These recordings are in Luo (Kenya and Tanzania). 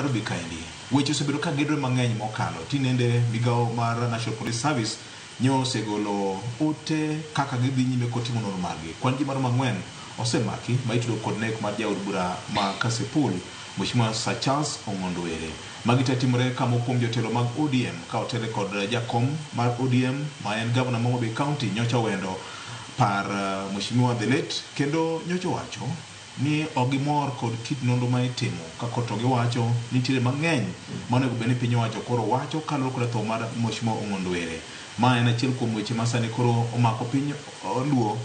Nairobi kaendi weche osebedo ka gedore mang'eny mokalo tinende migao mar National Police Service nyo osegolo ote kaka gidhi nyime kotimo nonro margi. Kwan ji mar mang'wen osemaki ma itudo kod nek mar jaod bura ma Kasipul Mheshimiwa Sir Charles Ong'ondo Were. Magi te timore kama kuom jotelo mag ODM ka otele kod jakom mar ODM ma en Governor Homa Bay County nyocha wendo par Mheshimiwa The Late kendo nyocha wacho ni ogimor kod kit nonro ma itimo kako to giwacho nitiere mang'eny manego beni piny wacho koro wacho kaloro kod tho mar Mheshimiwa Ong'ondo Were. Ma en achiel kuom weche ma sani koro omako piny luo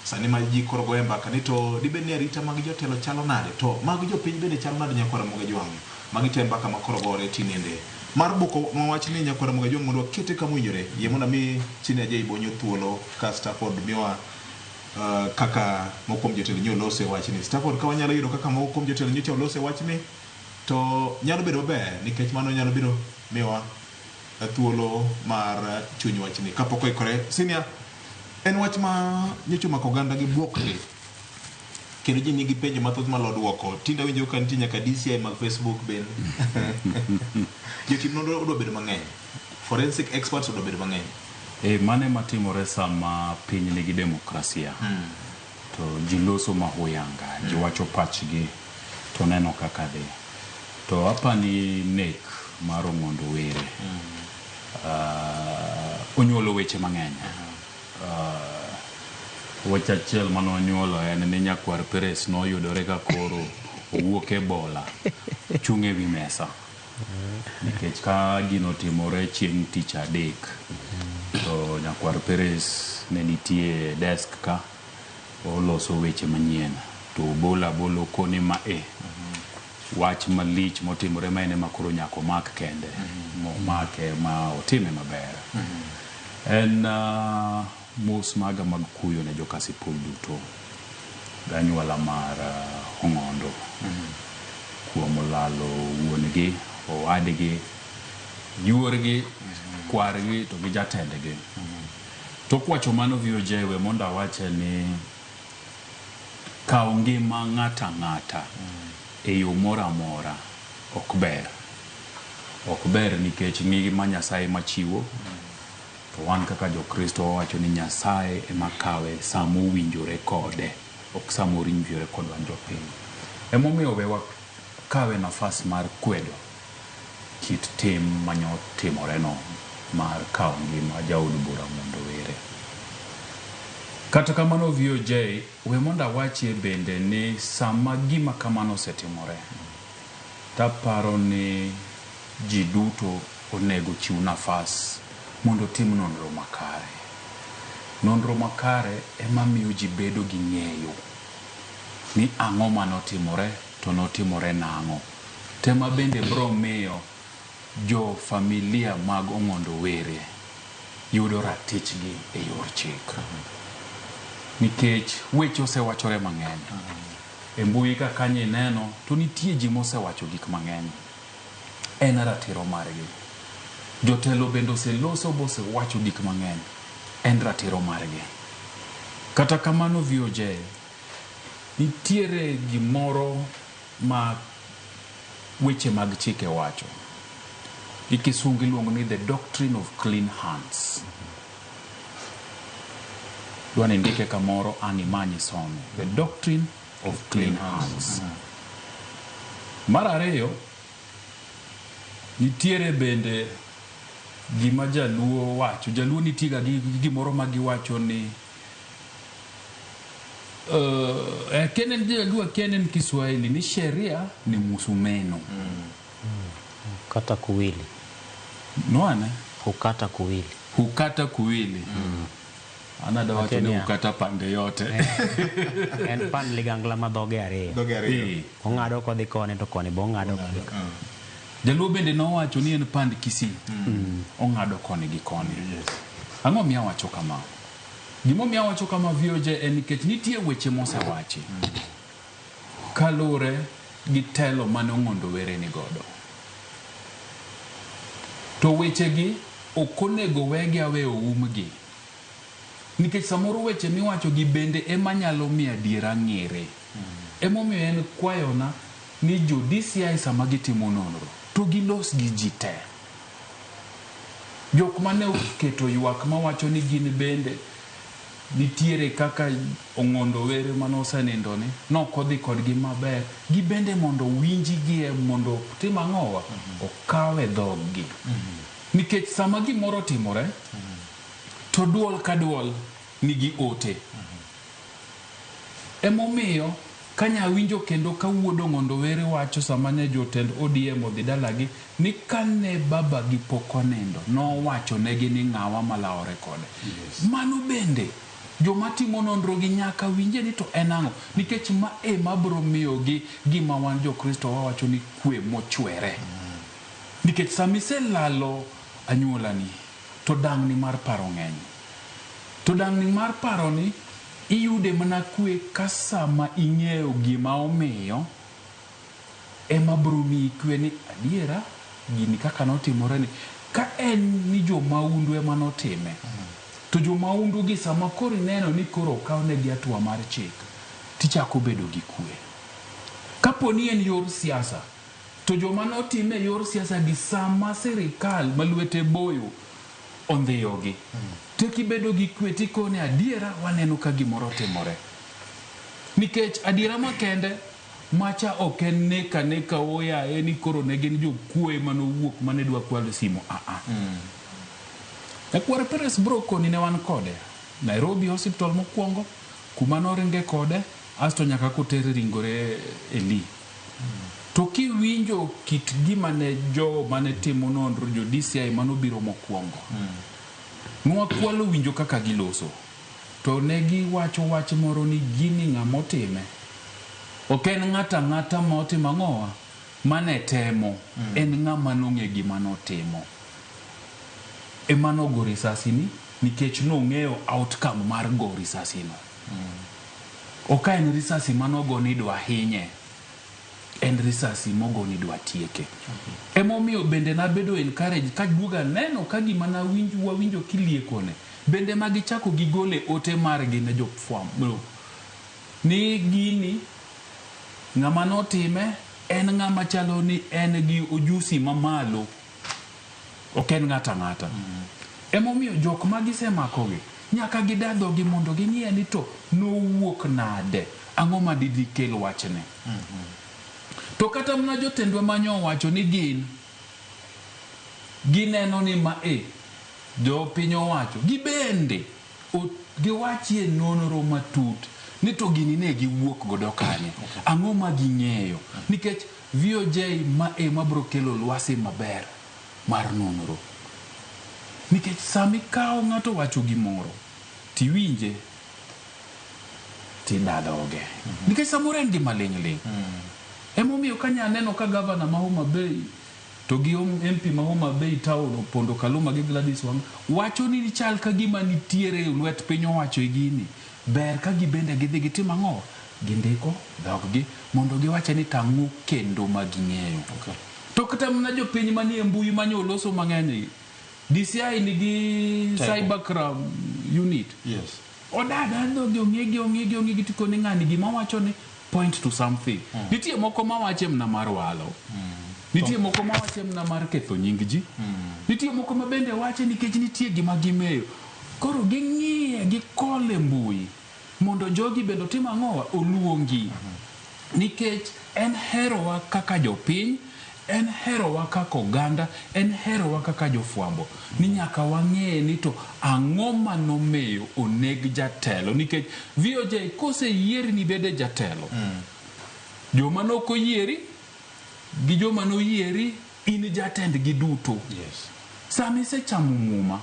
sani ma ji koro goye mbaka ni to dibed ni arita mag jotelo chalo nade to mag jopiny bende chalo nade Nyakwara Mogejwang'. Magi te mbaka ma koro gore tinende mar buko mawach ni Nyakwara Mogejwang' mondo kete kamowinjore yie mondo mi chine aje ibonyo thuolo ka Stafford miwa kaka mokom jotelo nyo lose wachni. Stafford ka wanyalo yudo kaka mokom jotelo nyocha lose wachni to nyalo bedo maber nikech mano nyalo biro miwa thuolo mar chuny wachni kapok oikore. Senior, en wach ma nyocha omako oganda gi buokgi kendo ji nigi penjo mathoth malo duoko. Tinde winjo ka nitie nyaka DCI mag Facebook ben jotim nonro odwa bedo mang'eny, forensic experts odwa bedo mang'eny. Mane matimore sama piny nigi demokrasia to ji loso mahuyanga ji wacho pachgi to neno kaka dhi to apani nek mar Ong'ondo Were onyuolo weche mang'eny. Weche achiel mano onyuolo en ni Nyakwar Peres noyudore ka koro owuok e bola chung' e wi mesa nikech ka gino timore chieng' tich adek to Nyakwar Peres ne nitie desk ka oloso weche manyien to bolo koni ma wach malich motimore ma ene makoro nyako mak kende make ma otime maber en mos maga mag kuyo ne jo Kasipul duto ganyuola mar Ong'ondo kuom lalo wuongi, owadgi, yuorgi, kwargi to gi jatendgi. To kwacho mano VOJ we mondo awache ni kawo ngima ng'ata ng'ata e yo mora mora ok ber nikech ngima Nyasaye machiwo to wan kaka jo-Kristo wacho ni Nyasaye ema kawe samo winjore kode ok samo winjore kod wan jopiny. Emomiyo wewa kawe nafas mar kwedo kit tim manyo timore no mar kawo ngima jaod bura Ong'ondo Were. Kata kamano VOJ we mondo awache bende ni sama gima kamano osetimore taparo ni ji duto onego chiw nafas mondo tim nonro makare. Nonro makare ema miyo ji bedo gi ng'eyo ni ang'o manotimore to notimore nang'o. Tema bende bro miyo jo familia mag Ong'ondo Were yudo ratichgi e yor chik. Nikech weche osewachore mang'eny. E mbui ka kanye neno to nitie ji mosewacho gik mang'eny. En ratiro margi. Jotelo bende oseloso bose wacho gik mang'eny. En ratiro margi. Kata kamano VOJ nitiere gimoro ma weche mag chike wacho. Ikisungu iluongo ni the doctrine of clean hands. Dwane ndike kamoro animanyi some. The doctrine of clean hands. Mar ariyo nitiere bende gima jaluo wacho. Jaluo nitiga gimoro ma giwacho ni kenen jaluo kenen Kiswahili ni sheria ni musumeno. Kata kuwili. Noane? Hukata kuwili. Hukata kuwili. Anada wacho ni hukata pande yote. En pan ligangla ma dhoge ariyo. Dhoge ariyo. Ong'ado kodhi kone to kone bo ong'ado kodhi. Jaluo bende nowacho ni en pand Kisii. Ong'ado kone gi kone. Ang'o miya wacho kama? Gimo miya wacho kama VOJ en nikech nitie weche mosewachi. Kalure gi telo mane Ong'ondo Were ni godo. To wechegi okonego wegi aweyo umgi. Nikech samoro weche miwacho gi bende ema nyalo miyo adiera ng'ere. Emomiyo en kwayona ni jo DCI sama gitimo nonro to gilos gi ji te. Jok mane oketo ywak mawacho ni gin bende nitiere kaka ong'ondo were manosenindoni nokodhi kodgi maber, gi bende mondo winjigie mondo tim ang'owa okawe dhoggi. Nikech sama gimoro timore to duol ka duol nigi ote. Emomiyo kanya winjo kendo kawuodo ng'ondo were wacho sama ne jotend ODM odhi dalagi ni kane baba gi poko nindo nowacho negi ni ng'awa malawore kode. Mano bende joma timo nonro gi nyaka winje ni to en ang'o, nikech ma bro miyo gi gima wan jokristo wawacho ni kwe mochwere. Nikech samise lalo anyuolani to dang'ni mar paro ng'eny. To dang'ni mar paro ni iyude mana kwe ka sama ing'eyo gima omiyo ema bro miyi kwe ni adiera gini kaka notimore ni. Ka en ni jomaundu ema notime, to jomaundu gi sama koro ineno ni koro okawnegi atua mar chik, tichako bedo gi kwe. Kapo ni en yor siasa, to joma notime yor siasa gi sama sirikal malwete boyo ondhiyogi, to kibedo gi kwe tikone adiera waneno ka gimoro timore. Nikech adiera makende macha ok en neka oya ni koro ne gin jokwe manowuok mane dwa kwalo simo. Nyakwar Peres bro koni ne wan kode Nairobi hospital mokwongo kuma noringe kode asto nyaka kotere ringore Eli. To kiwinjo kit gima ne jo mane timo nonro jo DCI manobiro mokwongo, nwakwalo winjo kaka giloso, to ne giwacho wach moro ni gini ng'amotime ok en ng'ata motimo ang'owa mane temo, en ng'ama nong'e gima notimo. Ema nogo risasi ni nikech nong'eyo outcome mar go risasi no. Ok en risasi manogo ni dwa hinye, en risasi mogo ni dwa tieke. Emomiyo bende nabedo encourage ka duoga neno ka gima na winjo kiliekone, bende magichako gigole ote margi ne jofwambo ni gini ng'ama notime en ng'ama chalo ni en gi ojusi mamalo, ok en ng'ata. Emomiyo jok magisemakogi nyaka gidadhogi mondo ging'e ni to nowuok nade, ang'o ma didi kel wachne. To kata mna jotendwa manyo wacho ni gineno ni ma jo piny owacho gibende giwachie nonro matut ni to gini ne giwuok godo kanye, ang'o ma ging'eyo. Nikech VOJ ma bro kelo lwasi maber mar nonro. Nikech sami kao ng'ato wacho gimoro tiwinje tidadhoge, nikech samoro en gima ling'. Emomiyo kanya neno ka gavana ma Homa Bay to gi MP ma Homa Bay town Opondo Kaluma gi Gladys Wanga wacho ni chal ka gima nitiere lwet piny owacho gini, ber ka gibende gidhi gitim ang'o, gindiko dhoggi mondo giwache ni tang'o kendo ma ging'eyo. To kata mna jopiny manie mbui manyo loso mang'eny, DCI nigi cybercrime unit. Yes. Odada dhogi ong'egi tikone ng'ani gima wacho ni point to something. Nitie moko mawache mna mar walo. Nitie moko mawache mna mar ketho nying ji. Nitie moko mabende wache nikech nitie gima gimeyo. Koro ging'iye gikole mbui mondo jogi bendo tim ang'owa oluongi. Nikech en herowa kaka jopiny, en herowa kaka oganda, en herowa kaka jofwambo. Ni nyaka wang'e ni to ang'o manomiyo oneg jatelo. Nikech VOJ kose yieri ni bede jatelo, joma noko yieri gi joma no yieri in jatend gi duto. Sami se chamo muma,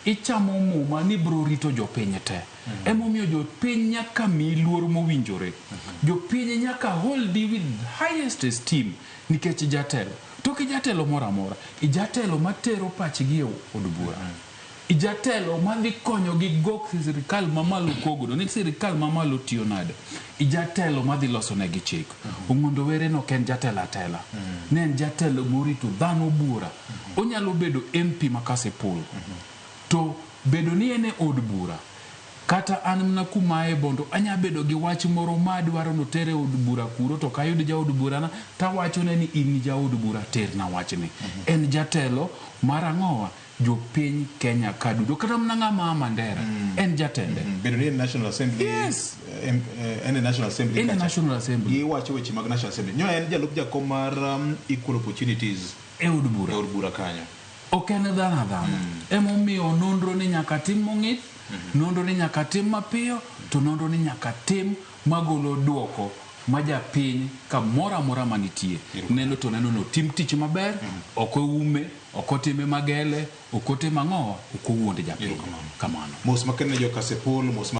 ichamo muma ni bro rito jopiny te. Emomiyo jopiny nyaka mi luor mowinjore. Jopiny nyaka hold with highest esteem nikech jatelo. To ki jatelo mora ijatelo matero pachgi od bura, ijatelo madhi konyo gi gok sirikal mamalo kogodo ni sirikal mamalo tiyo nade, ijatelo madhi loso negi chik. Ong'ondo were no ken jatelo atela, ne en jatelo morito dhano bura. Onyalo bedo MP makase pul, to bedo ni ene od bura kata an mna kumae bondo anya bedo gi wach moro madwaro no tere od bura kuro to kayud ja od bura na tawacho ne ni in ja od bura terna wachni en jatelo mar ang'owa jopiny Kenya kadudo kata mna ng'ama Mandera en jatende bedo ni National Assembly Yes. en National Assembly in a National Assembly iwacho weche mag National Assembly nyo en jalup jakom mar Equal Opportunities e od e od bura kanyo ok en dhano emomiyo nonro ni nyaka tim mong'ith nonro ni nyaka tim mapiyo to nonro ni nyaka tim magolo duoko ma japiny kamoro amora manitie neno to neno no tim tich maber ok oume ok otime magele ok otime ang'owa ok owuonde japiny kamano mos makene jo Kasepol mos